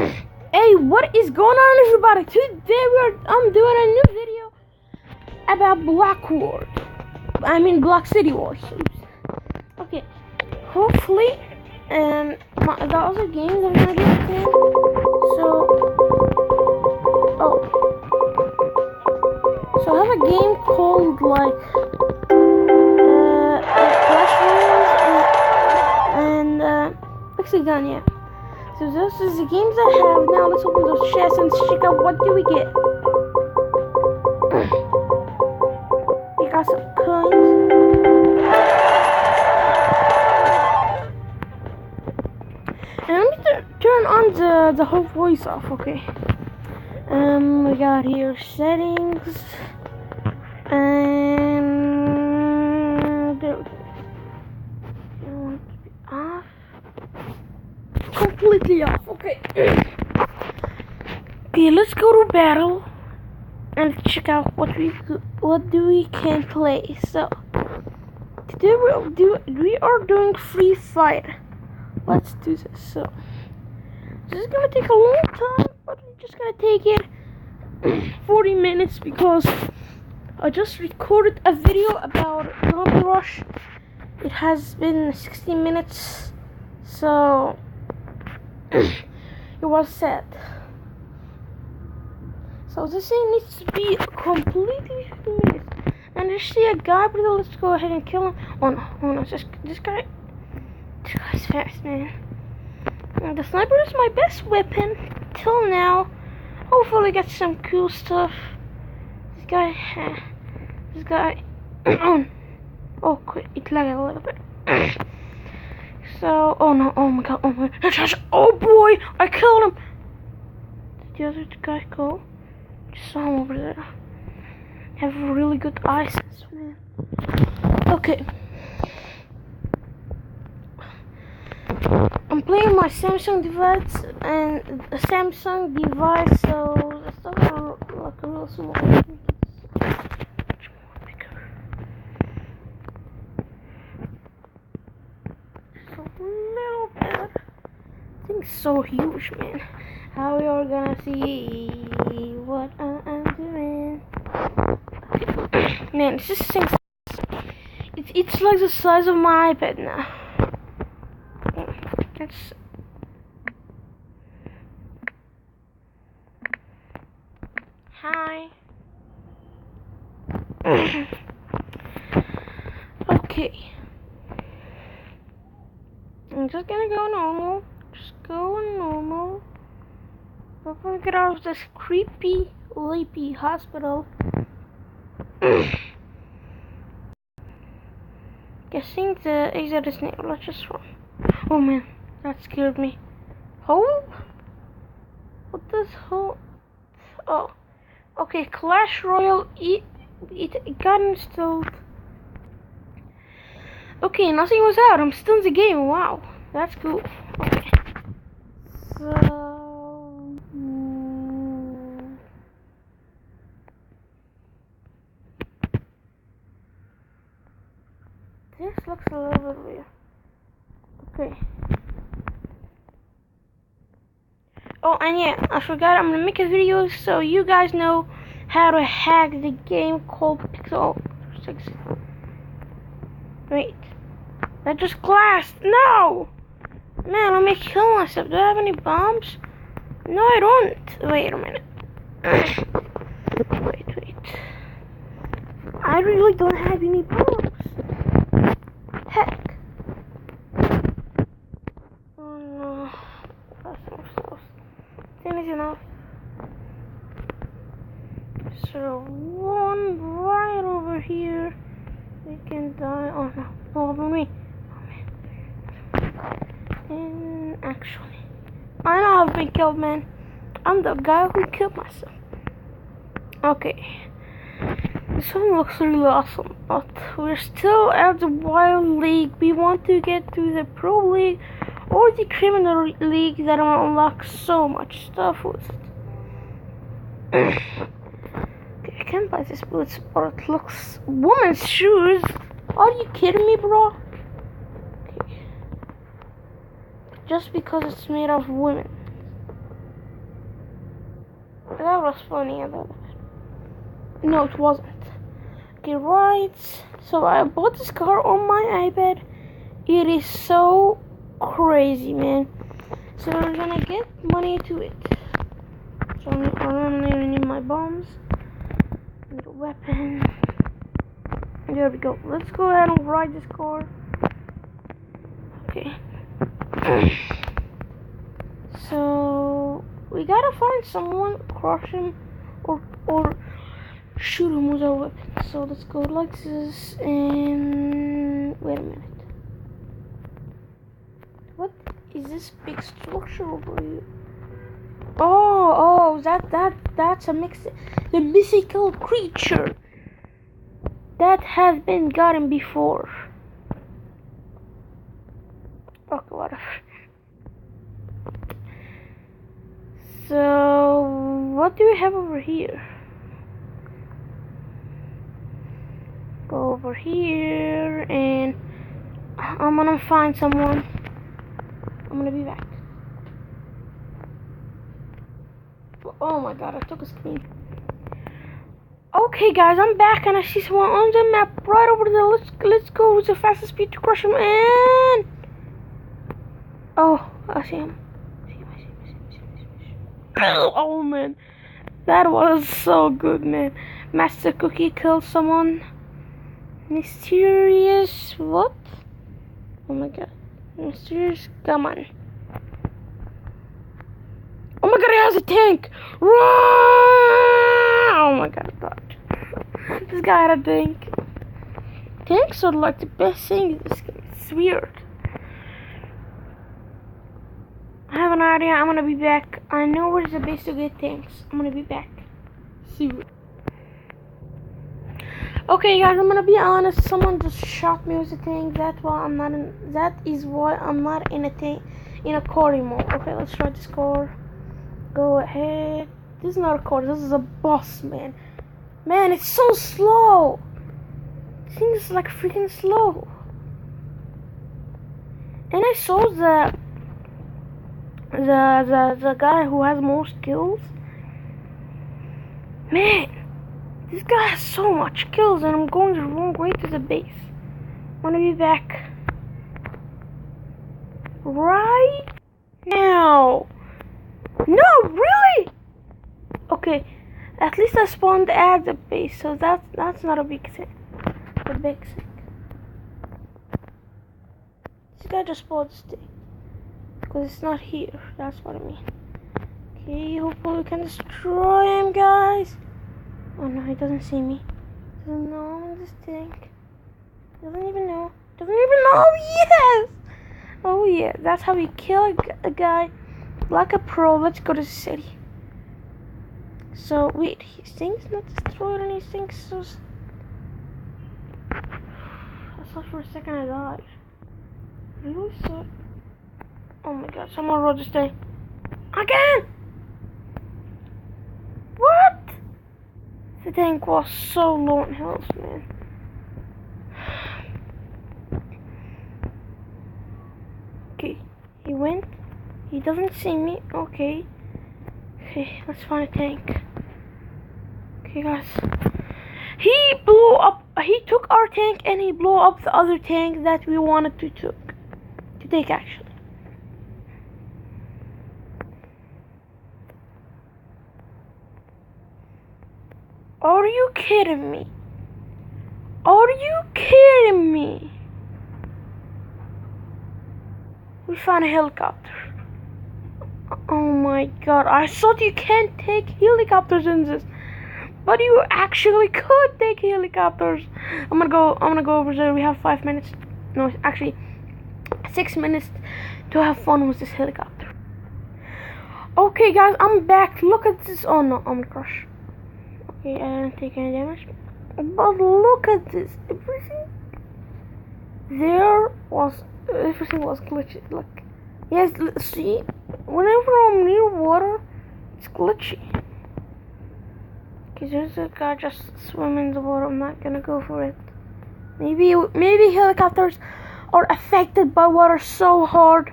Hey, what is going on, everybody? Today I'm doing a new video about BlockCityWars. Okay, hopefully, the other games are gonna get in. So I have a game called Clash Royale and Mexican, yeah. So this is the games I have now. Let's open those chests and check out what do we get. We got some coins. And let me turn on the whole voice off, okay? We got here settings and there we go. I want to be off. Completely off. Okay. Okay, let's go to battle and check out what we can play. So today we are doing free fire. Let's do this. So this is gonna take a long time, but we're just gonna take it 40 minutes because I just recorded a video about Zombie Rush. It has been 60 minutes, so it was sad. So this thing needs to be completely 50 minutes. And I see a guy, but let's go ahead and kill him. Oh no, this guy's fast, man. And the sniper is my best weapon till now. Hopefully get some cool stuff. This guy. Oh, quick, it lagged a little bit. So, oh no, oh my god, oh boy, I killed him. Did the other guy go? Just saw him over there. Have really good eyes, man. Okay. I'm playing my Samsung device, so the stuff are like real small. So huge, man. How we are gonna see what I'm doing? Okay. Man, this thing, it's like the size of my iPad now. That's hi. Okay, I'm just gonna go normal. Just going normal. We're gonna get out of this creepy, sleepy hospital. Guessing the exit is near. Let's just run. Oh man, that scared me. Hole? What does hole? Oh, okay. Clash Royale. It got installed. Okay, nothing was out. I'm still in the game. Wow, that's cool. Okay. So this looks a little bit weird. Okay. Oh, and yeah, I forgot I'm gonna make a video so you guys know how to hack the game called Pixel 6. Wait, that just glass. No! Man, let me kill myself. Do I have any bombs? No, I don't. Wait a minute. Wait. I really don't have any bombs. Heck. Oh no. That's enough stuff. That is enough. So, one right over here. We can die. Oh no. Oh, over me. And actually, I know I've been killed, man. I'm the guy who killed myself. Okay, this one looks really awesome, but we're still at the Wild League. We want to get to the Pro League or the Criminal League that will unlock so much stuff with it. Okay, I can't buy this boots, but it looks woman's shoes. Are you kidding me, bro? Just because it's made of women. that was funny. No, it wasn't. Okay, right. So I bought this car on my iPad. It is so crazy, man. So I'm gonna get money to it. So I'm gonna need my bombs. Need a weapon. There we go. Let's go ahead and ride this car. Okay. So we gotta find someone, crush him, or shoot him with a weapon. So let's go like this and wait a minute. What is this big structure over here? Oh, that's a the mythical creature that has been gotten before. Okay, whatever. So, what do we have over here? Go over here, and I'm gonna find someone. I'm gonna be back. Oh my god, I took a screen. Okay, guys, I'm back, and I see someone on the map right over there. Let's go with the fastest speed to crush him. And oh, I see him. Oh man, that was so good, man. Master Cookie killed someone. Mysterious what? Oh my god, mysterious. Come on. Oh my god, he has a tank! Run! Oh my god, this guy had a tank. Tanks are like the best thing in this game. It's weird. I have an idea. I'm gonna be back. I know where's the base to get tanks. I'm gonna be back. See you. Okay, guys, I'm gonna be honest. Someone just shot me with a tank. That is why I'm not in a tank in a car anymore. Okay, let's try this car. Go ahead. This is not a car. This is a bus, man. Man, it's so slow. This thing is like freaking slow. And I saw the guy who has most kills. Man, this guy has so much kills, and I'm going the wrong way to the base. I'm gonna be back right now. No, really? Okay, at least I spawned at the base, so that's not a big thing. A big thing. This guy just spawned stick because it's not here. That's what I mean. Okay, hopefully we can destroy him, guys. Oh no, he doesn't see me. Doesn't know I'm in this tank. Doesn't even know. Yes! Oh yeah, that's how we kill a guy like a pro. Let's go to the city. So wait, his thing's not destroyed, and his thing's just. I thought for a second I died. Really sad. Oh my god, someone wrote this thing again. What? The tank was so low on health, man. Okay, he went. He doesn't see me. Okay. Okay, let's find a tank. Okay, guys. He blew up. He took our tank and he blew up the other tank that we wanted to take action. Are you kidding me? Are you kidding me? We found a helicopter. Oh my god, I thought you can't take helicopters in this, but you actually could take helicopters. I'm gonna go over there. We have 5 minutes. No, actually 6 minutes to have fun with this helicopter. Okay, guys, I'm back. Look at this. Oh no, I'm gonna crush. Okay, I didn't take any damage. But look at this. Everything was glitchy. Look. Yes, see? Whenever I'm near water, it's glitchy. Okay, there's a guy just swimming in the water. I'm not gonna go for it. Maybe helicopters are affected by water so hard.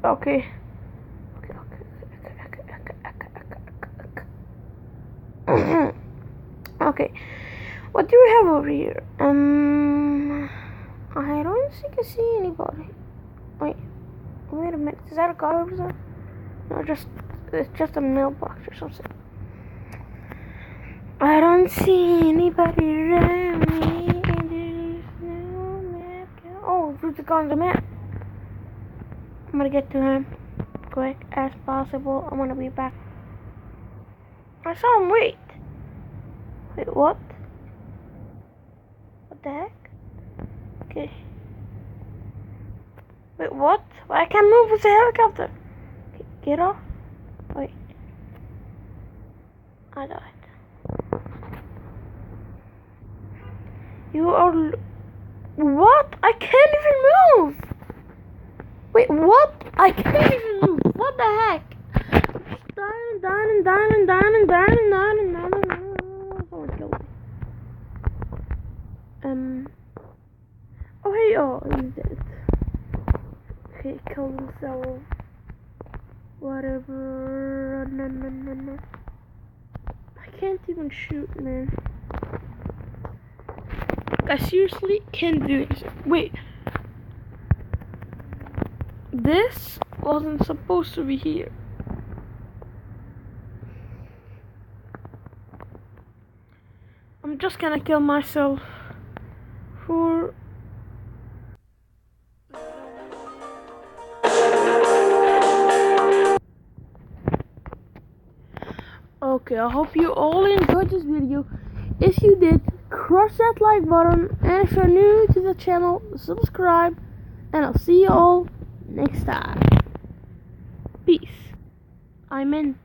Okay. Okay. What do we have over here? I don't think I see anybody. Wait a minute. Is that a guy over there? No, it's just a mailbox or something. I don't see anybody around me. There's no map. Oh, there's a guy on the map. I'm gonna get to him quick as possible. I'm gonna be back. I saw him. Wait, what? What the heck? Okay. Wait, what? I can't move with the helicopter. Okay, get off. Wait. I died. You are... What? I can't even move! Wait, what? I can't even move. What the heck? Dying. Someone killed me. Oh, hey, oh, he's dead. Okay, killed himself. Whatever. No. I can't even shoot, man. I seriously can't do this. Wait. This wasn't supposed to be here. I'm just gonna kill myself for... Okay, I hope you all enjoyed this video. If you did, crush that like button, and if you're new to the channel, subscribe, and I'll see you all next time. Peace. I'm in.